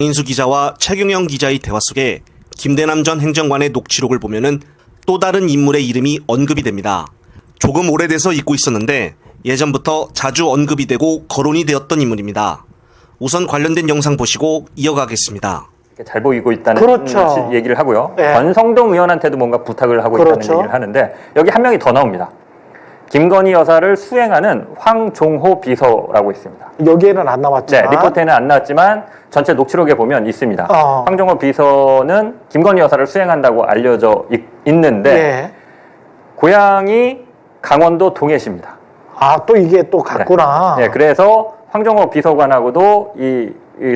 인수 기자와 최경영 기자의 대화 속에 김대남 전 행정관의 녹취록을 보면은 또 다른 인물의 이름이 언급이 됩니다. 조금 오래돼서 잊고 있었는데 예전부터 자주 언급이 되고 거론이 되었던 인물입니다. 우선 관련된 영상 보시고 이어가겠습니다. 잘 보이고 있다는 그렇죠. 얘기를 하고요. 네. 권성동 의원한테도 뭔가 부탁을 하고 그렇죠. 있다는 얘기를 하는데 여기 한 명이 더 나옵니다. 김건희 여사를 수행하는 황종호 비서라고 있습니다. 여기에는 안 나왔지만. 네, 리포트에는 안 나왔지만 전체 녹취록에 보면 있습니다. 황종호 비서는 김건희 여사를 수행한다고 알려져 있는데 예. 고향이 강원도 동해시입니다. 아, 또 이게 또 같구나. 네, 그래서 황종호 비서관하고도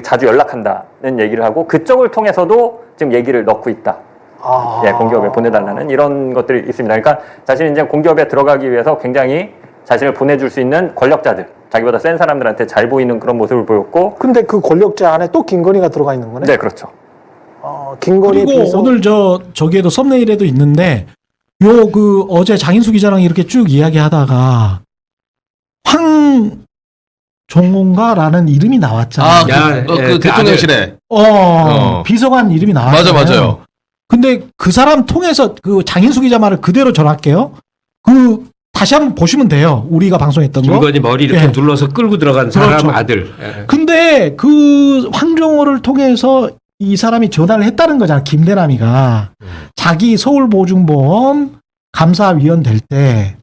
자주 연락한다는 얘기를 하고 그쪽을 통해서도 지금 얘기를 넣고 있다. 예, 공기업에 보내달라는 이런 것들이 있습니다. 그러니까 자신이 이제 공기업에 들어가기 위해서 굉장히 자신을 보내줄 수 있는 권력자들, 자기보다 센 사람들한테 잘 보이는 그런 모습을 보였고. 근데 그 권력자 안에 또 김건희가 들어가 있는 거네? 네, 그렇죠. 김건희 그리고 비서. 오늘 저기에도 썸네일에도 있는데 어제 장인수 기자랑 이렇게 쭉 이야기하다가 황종호인가라는 이름이 나왔잖아요. 그 대통령실에. 비서관 이름이 나왔잖아요. 맞아요. 근데 그 사람 통해서 그 장인수 기자 말을 그대로 전할게요. 다시 한번 보시면 돼요. 우리가 방송했던 거. 김건희 머리 이렇게 예. 눌러서 끌고 들어간 사람 그렇죠. 아들. 예. 근데 그 황종호를 통해서 이 사람이 전화를 했다는 거잖아. 김대남이가. 자기 서울보증보험 감사위원 될 때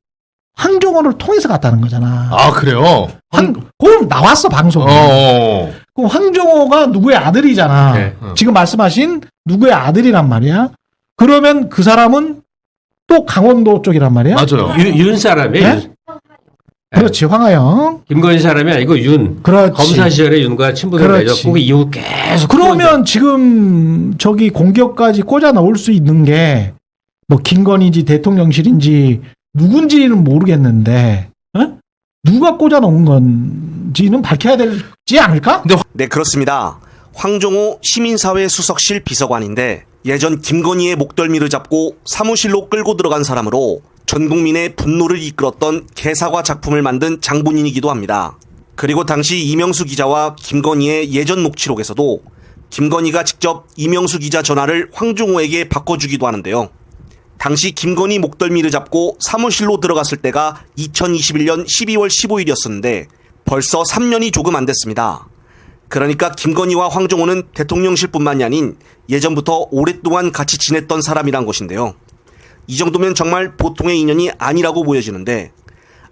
황종호를 통해서 갔다는 거잖아. 아, 그래요? 그럼 나왔어, 방송에. 그럼 황종호가 누구의 아들이잖아. 네. 지금 말씀하신 누구의 아들이란 말이야. 그러면 그 사람은 또 강원도 쪽이란 말이야. 맞아요. 윤 사람이에요. 네? 그렇지, 황하영. 김건희 사람이 아니고 윤. 그렇지. 검사 시절에 윤과 친분을 그렇지. 맺었고 그 이후 계속. 그러면 지금 저기 공격까지 꽂아 넣을 수 있는 게 뭐 김건희인지 대통령실인지 누군지는 모르겠는데 누가 꽂아 놓은 건지는 밝혀야 되지 않을까? 네, 그렇습니다. 황종호 시민사회 수석실 비서관인데 예전 김건희의 목덜미를 잡고 사무실로 끌고 들어간 사람으로 전 국민의 분노를 이끌었던 개사과 작품을 만든 장본인이기도 합니다. 그리고 당시 이명수 기자와 김건희의 예전 녹취록에서도 김건희가 직접 이명수 기자 전화를 황종호에게 바꿔주기도 하는데요. 당시 김건희 목덜미를 잡고 사무실로 들어갔을 때가 2021년 12월 15일이었었는데 벌써 3년이 조금 안 됐습니다. 그러니까 김건희와 황종호는 대통령실뿐만이 아닌 예전부터 오랫동안 같이 지냈던 사람이란 것인데요. 이 정도면 정말 보통의 인연이 아니라고 보여지는데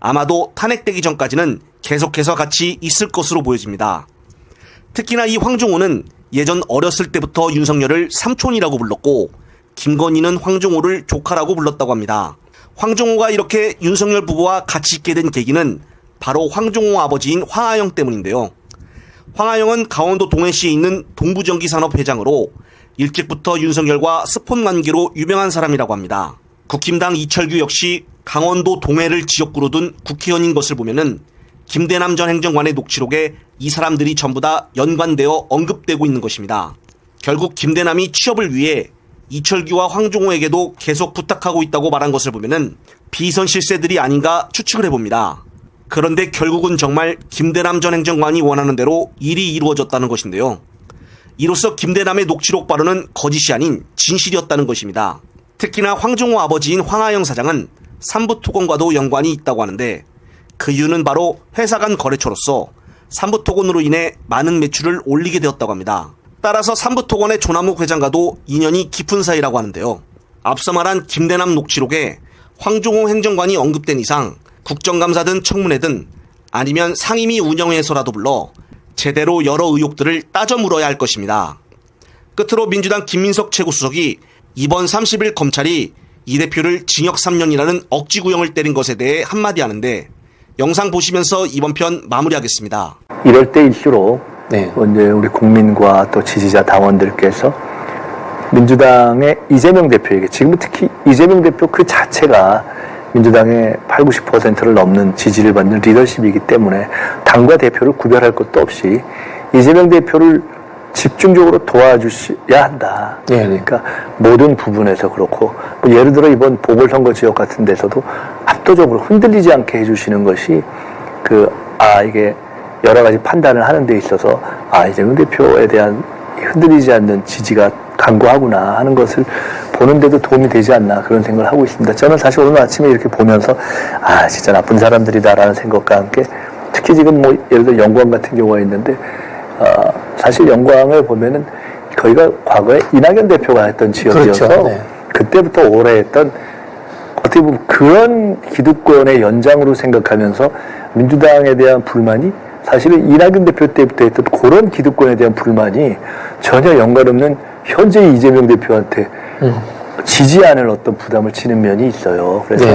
아마도 탄핵되기 전까지는 계속해서 같이 있을 것으로 보여집니다. 특히나 이 황종호는 예전 어렸을 때부터 윤석열을 삼촌이라고 불렀고 김건희는 황종호를 조카라고 불렀다고 합니다. 황종호가 이렇게 윤석열 부부와 같이 있게 된 계기는 바로 황종호 아버지인 황하영 때문인데요. 황하영은 강원도 동해시에 있는 동부전기산업 회장으로 일찍부터 윤석열과 스폰 관계로 유명한 사람이라고 합니다. 국힘당 이철규 역시 강원도 동해를 지역구로 둔 국회의원인 것을 보면은 김대남 전 행정관의 녹취록에 이 사람들이 전부 다 연관되어 언급되고 있는 것입니다. 결국 김대남이 취업을 위해 이철규와 황종호에게도 계속 부탁하고 있다고 말한 것을 보면은 비선 실세들이 아닌가 추측을 해봅니다. 그런데 결국은 정말 김대남 전 행정관이 원하는 대로 일이 이루어졌다는 것인데요. 이로써 김대남의 녹취록 발언은 거짓이 아닌 진실이었다는 것입니다. 특히나 황종호 아버지인 황하영 사장은 삼부토건과도 연관이 있다고 하는데 그 이유는 바로 회사 간 거래처로서 삼부토건으로 인해 많은 매출을 올리게 되었다고 합니다. 따라서 삼부토건의 조남욱 회장과도 인연이 깊은 사이라고 하는데요. 앞서 말한 김대남 녹취록에 황종호 행정관이 언급된 이상 국정감사든 청문회든 아니면 상임위 운영회에서라도 불러 제대로 여러 의혹들을 따져 물어야 할 것입니다. 끝으로 민주당 김민석 최고수석이 이번 30일 검찰이 이 대표를 징역 3년이라는 억지구형을 때린 것에 대해 한마디 하는데 영상 보시면서 이번 편 마무리하겠습니다. 이럴 때 이슈로 이제 우리 국민과 또 지지자 당원들께서 민주당의 이재명 대표에게 지금 특히 이재명 대표 그 자체가 민주당의 80~90%를 넘는 지지를 받는 리더십이기 때문에 당과 대표를 구별할 것도 없이 이재명 대표를 집중적으로 도와주셔야 한다. 그러니까 모든 부분에서 그렇고 뭐 예를 들어 이번 보궐선거 지역 같은 데서도 압도적으로 흔들리지 않게 해주시는 것이 이게 여러 가지 판단을 하는 데 있어서 이재명 대표에 대한 흔들리지 않는 지지가 강고하구나 하는 것을 보는데도 도움이 되지 않나 그런 생각을 하고 있습니다. 저는 사실 오늘 아침에 이렇게 보면서 진짜 나쁜 사람들이다라는 생각과 함께 특히 지금 뭐 예를 들어 영광 같은 경우가 있는데 사실 영광을 보면은 거기가 과거에 이낙연 대표가 했던 지역이어서 그렇죠. 네. 그때부터 오래 했던 어떻게 보면 그런 기득권의 연장으로 생각하면서 민주당에 대한 불만이 사실은 이낙연 대표 때부터 했던 그런 기득권에 대한 불만이 전혀 연관없는 현재 이재명 대표한테 지지 않을 어떤 부담을 지는 면이 있어요. 그래서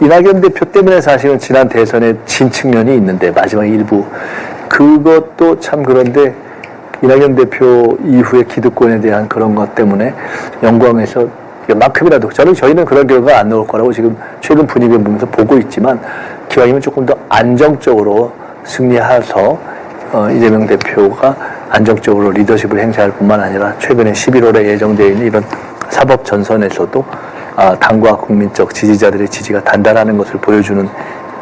이낙연 대표 때문에 사실은 지난 대선에 진 측면이 있는데 마지막 일부 그것도 참 그런데 이낙연 대표 이후의 기득권에 대한 그런 것 때문에 영광에서 만큼이라도 저희는 그런 결과가 안 나올 거라고 지금 최근 분위기를 보면서 보고 있지만 기왕이면 조금 더 안정적으로 승리해서 이재명 대표가 안정적으로 리더십을 행사할 뿐만 아니라 최근에 11월에 예정되어 있는 이런 사법 전선에서도 당과 국민적 지지자들의 지지가 단단하는 것을 보여주는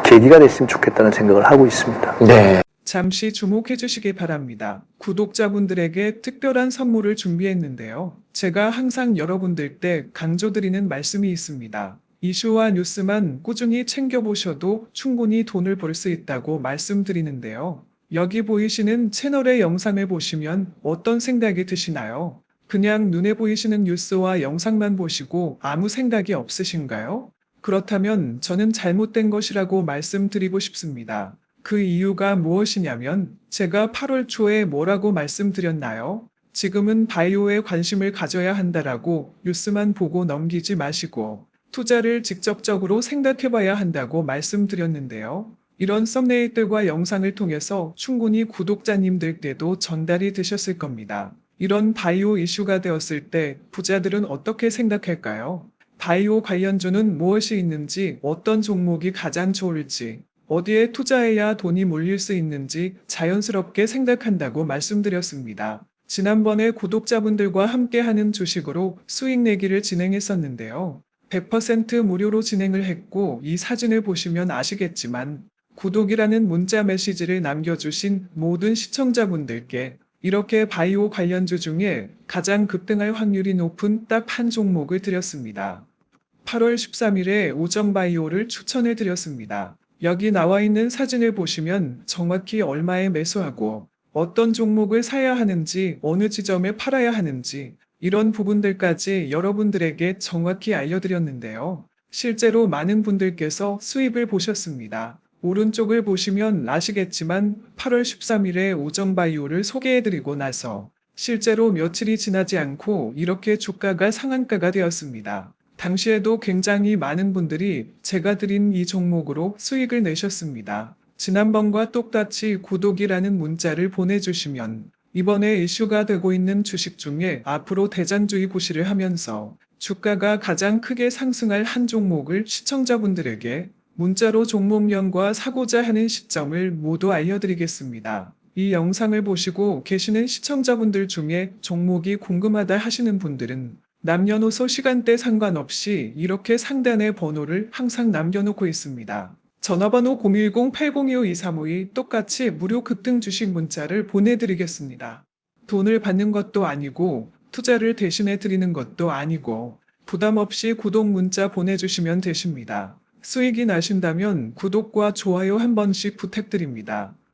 계기가 됐으면 좋겠다는 생각을 하고 있습니다. 네. 잠시 주목해 주시기 바랍니다. 구독자분들에게 특별한 선물을 준비했는데요. 제가 항상 여러분들께 강조드리는 말씀이 있습니다. 이슈와 뉴스만 꾸준히 챙겨보셔도 충분히 돈을 벌 수 있다고 말씀드리는데요. 여기 보이시는 채널의 영상을 보시면 어떤 생각이 드시나요? 그냥 눈에 보이시는 뉴스와 영상만 보시고 아무 생각이 없으신가요? 그렇다면 저는 잘못된 것이라고 말씀드리고 싶습니다. 그 이유가 무엇이냐면 제가 8월 초에 뭐라고 말씀드렸나요? 지금은 바이오에 관심을 가져야 한다라고 뉴스만 보고 넘기지 마시고 투자를 직접적으로 생각해봐야 한다고 말씀드렸는데요. 이런 썸네일들과 영상을 통해서 충분히 구독자님들께도 전달이 되셨을 겁니다. 이런 바이오 이슈가 되었을 때 부자들은 어떻게 생각할까요? 바이오 관련주는 무엇이 있는지, 어떤 종목이 가장 좋을지, 어디에 투자해야 돈이 몰릴 수 있는지 자연스럽게 생각한다고 말씀드렸습니다. 지난번에 구독자분들과 함께하는 주식으로 수익 내기를 진행했었는데요. 100% 무료로 진행을 했고 이 사진을 보시면 아시겠지만 구독이라는 문자 메시지를 남겨주신 모든 시청자분들께 이렇게 바이오 관련주 중에 가장 급등할 확률이 높은 딱 한 종목을 드렸습니다. 8월 13일에 오정바이오를 추천해 드렸습니다. 여기 나와 있는 사진을 보시면 정확히 얼마에 매수하고 어떤 종목을 사야 하는지 어느 지점에 팔아야 하는지 이런 부분들까지 여러분들에게 정확히 알려드렸는데요. 실제로 많은 분들께서 수입을 보셨습니다. 오른쪽을 보시면 아시겠지만 8월 13일에 오정바이오를 소개해드리고 나서 실제로 며칠이 지나지 않고 이렇게 주가가 상한가가 되었습니다. 당시에도 굉장히 많은 분들이 제가 드린 이 종목으로 수익을 내셨습니다. 지난번과 똑같이 구독이라는 문자를 보내주시면 이번에 이슈가 되고 있는 주식 중에 앞으로 대장주의 구실을 하면서 주가가 가장 크게 상승할 한 종목을 시청자분들에게 문자로 종목명과 사고자 하는 시점을 모두 알려드리겠습니다. 이 영상을 보시고 계시는 시청자분들 중에 종목이 궁금하다 하시는 분들은 남녀노소 시간대 상관없이 이렇게 상단에 번호를 항상 남겨놓고 있습니다. 전화번호 010-802-5352 똑같이 무료 급등 주식 문자를 보내드리겠습니다. 돈을 받는 것도 아니고 투자를 대신해 드리는 것도 아니고 부담 없이 구독 문자 보내주시면 되십니다. 수익이 나신다면 구독과 좋아요 한 번씩 부탁드립니다.